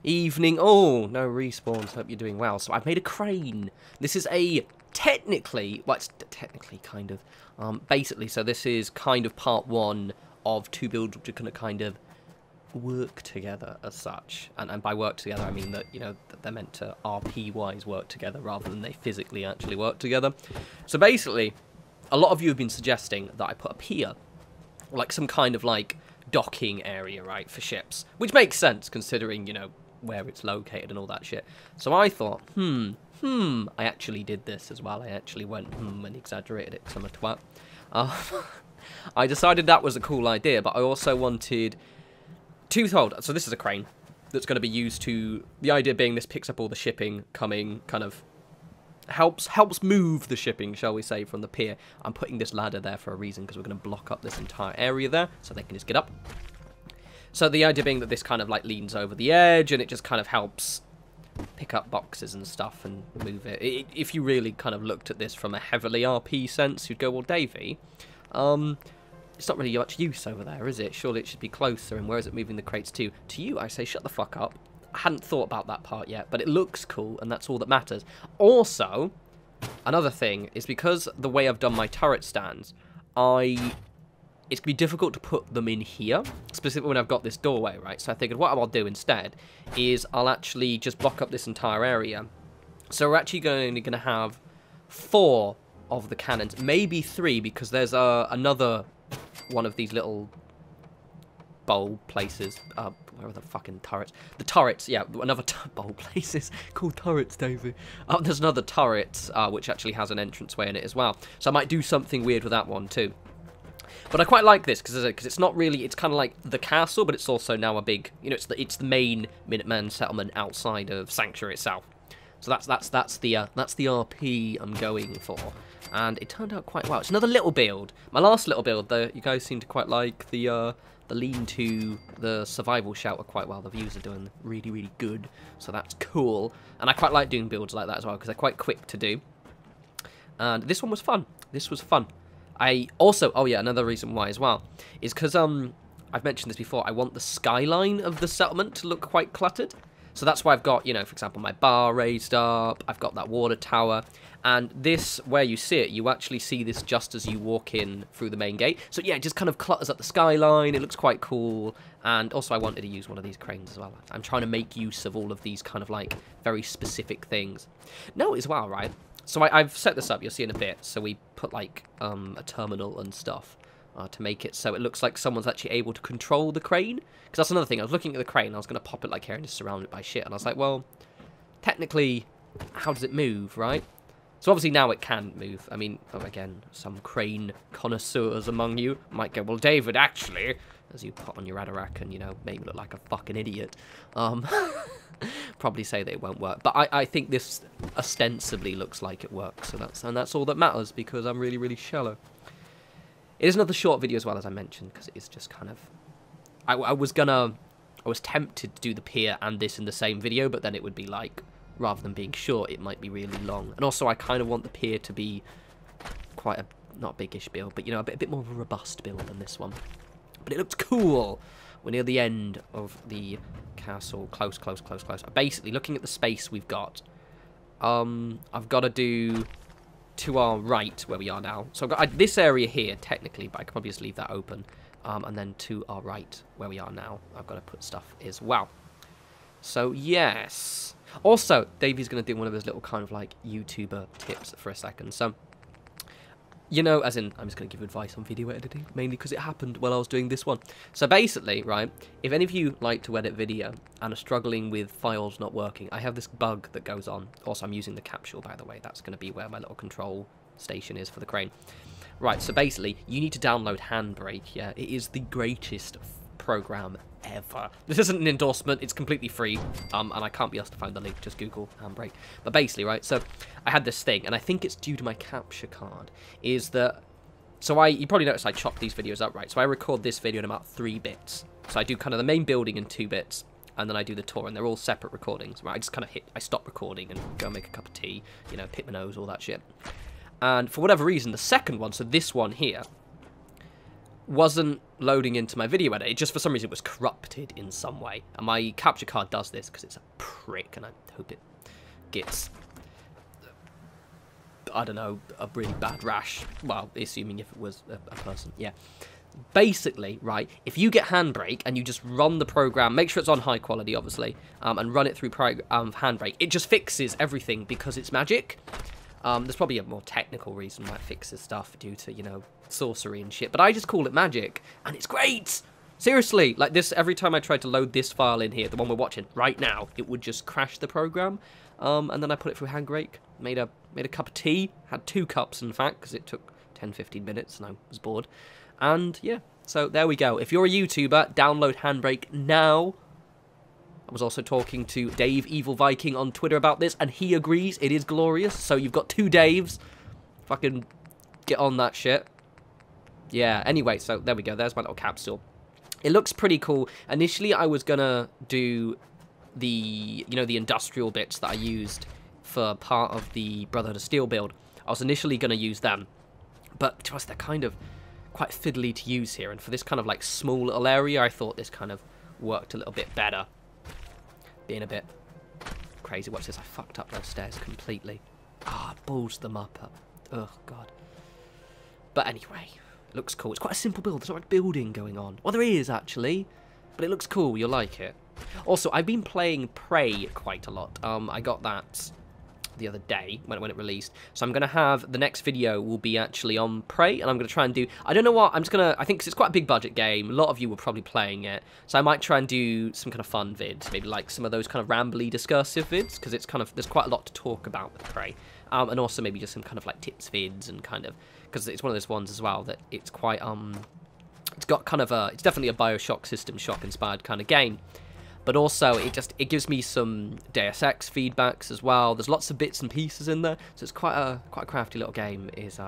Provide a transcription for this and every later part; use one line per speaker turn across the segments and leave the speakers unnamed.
Evening. Oh, no respawns. Hope you're doing well. So I've made a crane. This is a technically, well, it's technically kind of, basically, so this is kind of part one of two builds which are going to kind of work together as such. And by work together, I mean that, you know, that they're meant to RP-wise work together rather than they physically actually work together. So basically, a lot of you have been suggesting that I put a pier, like some kind of like docking area, right, for ships, which makes sense considering, you know, where it's located and all that shit. So I thought, I actually did this as well. I actually went, and exaggerated it because I'm a twat. I decided that was a cool idea, but I also wanted twofold. So this is a crane that's going to be used to, the idea being this picks up all the shipping coming, kind of helps move the shipping, shall we say, from the pier. I'm putting this ladder there for a reason, because we're going to block up this entire area there, so they can just get up. So the idea being that this kind of like leans over the edge, and it just kind of helps pick up boxes and stuff and move it. If you really kind of looked at this from a heavily RP sense, you'd go, well, Davey, it's not really much use over there, is it? Surely it should be closer, and where is it moving the crates to? To you, I say, shut the fuck up. I hadn't thought about that part yet, but it looks cool, and that's all that matters. Also, another thing is because the way I've done my turret stands, it's going to be difficult to put them in here, specifically when I've got this doorway, right? So I figured what I'll do instead is I'll actually just block up this entire area. So we're actually going to have 4 of the cannons, maybe 3, because there's another one of these little bowl places. Where are the fucking turrets? The turrets, yeah, another bowl places called turrets, David. There's another turret, which actually has an entranceway in it as well. So I might do something weird with that one too. But I quite like this because it's not really, it's kind of like the castle, but it's also now a big, you know, it's the main Minuteman settlement outside of Sanctuary itself. So that's the RP I'm going for, and it turned out quite well. It's another little build. My last little build, you guys seem to quite like the lean-to, the survival shelter quite well. The views are doing really, really good, so that's cool. And I quite like doing builds like that as well because they're quite quick to do. And this one was fun. This was fun. I also, oh yeah, another reason why as well is because I've mentioned this before. I want the skyline of the settlement to look quite cluttered. So that's why I've got, you know, for example, my bar raised up. I've got that water tower. And this, where you see it, you actually see this just as you walk in through the main gate. So yeah, it just kind of clutters up the skyline. It looks quite cool. And also I wanted to use one of these cranes as well. I'm trying to make use of all of these kind of like very specific things. No, as well, right? So I've set this up, you'll see in a bit. So we put like a terminal and stuff to make it so it looks like someone's actually able to control the crane. Because that's another thing, I was looking at the crane, I was going to pop it like here and just surround it by shit. And I was like, well, technically, how does it move, right? So obviously now it can move. I mean, again, some crane connoisseurs among you might go, well, David, actually, as you put on your Adarak and, you know, make me look like a fucking idiot. Probably say that it won't work. But I think this ostensibly looks like it works. So that's all that matters because I'm really, really shallow. It is another short video as well, as I mentioned, because it is just kind of... I was tempted to do the pier and this in the same video, but then it would be like, rather than being short, it might be really long. And also I kind of want the pier to be quite a, not biggish build, but, you know, a bit more of a robust build than this one. But it looks cool. We're near the end of the castle. Close. Basically, looking at the space we've got, I've got to do to our right where we are now. So I've got this area here, technically, but I could probably just leave that open. And then to our right where we are now, I've got to put stuff as well. So, yes. Also, Davey's going to do one of his little kind of like YouTuber tips for a second. So, you know, as in, I'm just going to give advice on video editing, mainly because it happened while I was doing this one. So basically, right, if any of you like to edit video and are struggling with files not working, I have this bug that goes on. Also, I'm using the capsule, by the way. That's going to be where my little control station is for the crane. Right, so basically, you need to download Handbrake, yeah? It is the greatest program ever. This isn't an endorsement, it's completely free, and I can't be asked to find the link, just Google Handbrake. But basically, right, so I had this thing, and I think it's due to my capture card, is that, so you probably noticed I chopped these videos up, right? So I record this video in about 3 bits. So I do kind of the main building in 2 bits, and then I do the tour, and they're all separate recordings, right? I just kind of I stop recording and go make a cup of tea, you know, pick my nose, all that shit. And for whatever reason, the second one, so this one here, wasn't loading into my video editor. It just, for some reason, it was corrupted in some way. And my capture card does this because it's a prick, and I hope it gets, I don't know, a really bad rash. Well, assuming if it was a person, yeah. Basically, right, if you get Handbrake and you just run the program, make sure it's on high quality, obviously, and run it through Handbrake, it just fixes everything because it's magic. There's probably a more technical reason why it fixes stuff due to, you know, sorcery and shit, but I just call it magic, and it's great! Seriously, like this, every time I tried to load this file in here, the one we're watching right now, it would just crash the program, and then I put it through Handbrake, made a cup of tea, had 2 cups, in fact, because it took 10-15 minutes, and I was bored. And, yeah, so there we go. If you're a YouTuber, download Handbrake now. I was also talking to Dave Evil Viking on Twitter about this, and he agrees it is glorious. So you've got 2 Daves. Fucking get on that shit. Yeah, anyway, so there we go. There's my little capsule. It looks pretty cool. Initially, I was going to do the, you know, the industrial bits that I used for part of the Brotherhood of Steel build. I was initially going to use them. But to us, they're kind of quite fiddly to use here, and for this kind of like small little area, I thought this kind of worked a little bit better. Being a bit crazy. Watch this, I fucked up those stairs completely. Ah, balls them up. Oh god. But anyway, it looks cool. It's quite a simple build. There's not much building going on. Well, there is actually, but it looks cool. You'll like it. Also, I've been playing Prey quite a lot. I got that the other day when it released, so I'm gonna have the next video will be actually on Prey, and I'm gonna try and do, I don't know what, I'm just gonna, I think 'cause it's quite a big budget game, a lot of you were probably playing it, so I might try and do some kind of fun vids, maybe like some of those kind of rambly discursive vids, because it's kind of, there's quite a lot to talk about with Prey, and also maybe just some kind of like tips vids, and kind of, because it's one of those ones as well that it's quite it's got kind of a, it's definitely a Bioshock System Shock inspired kind of game. But also, it gives me some Deus Ex feedbacks as well. There's lots of bits and pieces in there, so it's quite a crafty little game. Is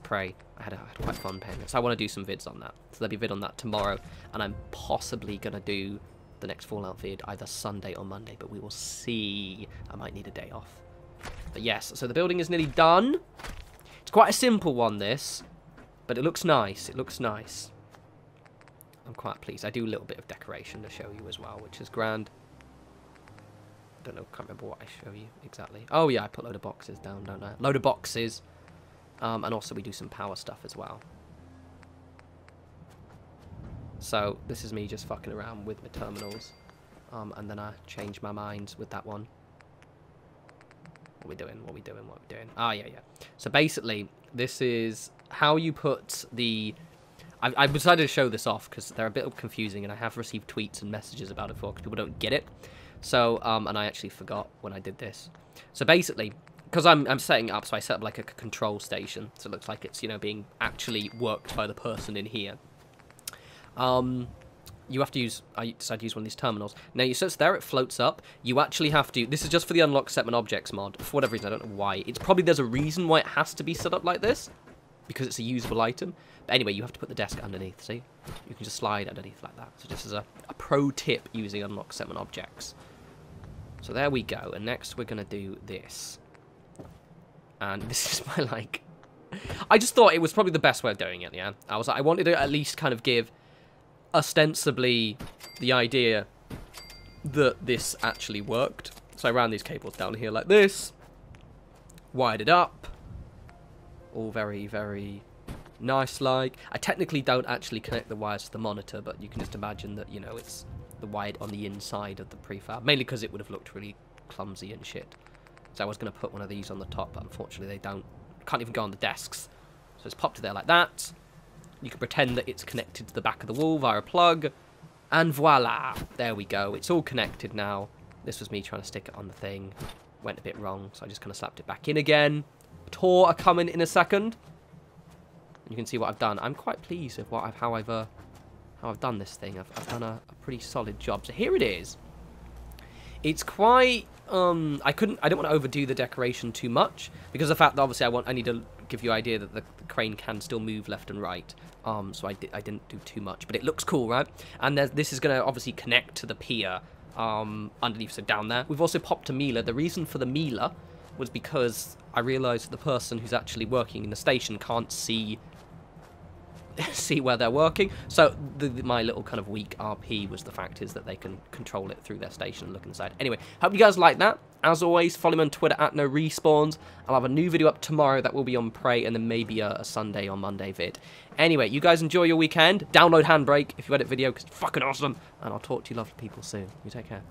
Prey. I had quite fun playing it, so I want to do some vids on that. So there'll be a vid on that tomorrow, and I'm possibly gonna do the next Fallout vid either Sunday or Monday, but we will see. I might need a day off. But yes, so the building is nearly done. It's quite a simple one, this, but it looks nice. It looks nice. I'm quite pleased. I do a little bit of decoration to show you as well, which is grand. I don't know, can't remember what I show you exactly. Oh yeah, I put a load of boxes down, don't I? Load of boxes. And also we do some power stuff as well. So this is me just fucking around with my terminals. And then I change my mind with that one. What are we doing? What are we doing? What are we doing? Ah, yeah, yeah. So basically, this is how you put the... I decided to show this off because they're a bit confusing, and I have received tweets and messages about it before because people don't get it. So, and I actually forgot when I did this. So basically, because I'm setting it up, so I set up like a control station, so it looks like it's, you know, being actually worked by the person in here. You have to use, I decided to use one of these terminals. Now, you search there, it floats up. You actually have to, this is just for the unlock segment objects mod. For whatever reason, I don't know why. It's probably, there's a reason why it has to be set up like this, because it's a usable item. But anyway, you have to put the desk underneath, see? You can just slide underneath like that. So this is a pro tip using unlock segment objects. So there we go, and next we're going to do this. And this is my, like... I just thought it was probably the best way of doing it, yeah? I was like, I wanted to at least kind of give, ostensibly, the idea that this actually worked. So I ran these cables down here like this. Wired it up. All very, very nice-like. I technically don't actually connect the wires to the monitor, but you can just imagine that, you know, it's the wired on the inside of the prefab. Mainly because it would have looked really clumsy and shit. So I was going to put one of these on the top, but unfortunately they don't. Can't even go on the desks. So it's popped there like that. You can pretend that it's connected to the back of the wall via a plug. And voila! There we go. It's all connected now. This was me trying to stick it on the thing. Went a bit wrong, so I just kind of slapped it back in again. Tor are coming in a second. You can see what I've done. I'm quite pleased with what how I've done this thing. I've done a pretty solid job. So here it is. It's quite I didn't want to overdo the decoration too much because of the fact that obviously I need to give you an idea that the crane can still move left and right. So I didn't do too much, but it looks cool, right? And this is going to obviously connect to the pier underneath, so down there. We've also popped a Mila. The reason for the Mila was because I realised the person who's actually working in the station can't see see where they're working. So my little kind of weak RP was the fact is that they can control it through their station and look inside. Anyway, hope you guys like that. As always, follow me on Twitter at norespawns. I'll have a new video up tomorrow that will be on Prey, and then maybe a Sunday or Monday vid. Anyway, you guys enjoy your weekend. Download Handbrake if you edit video, because it's fucking awesome. And I'll talk to you lovely people soon. You take care.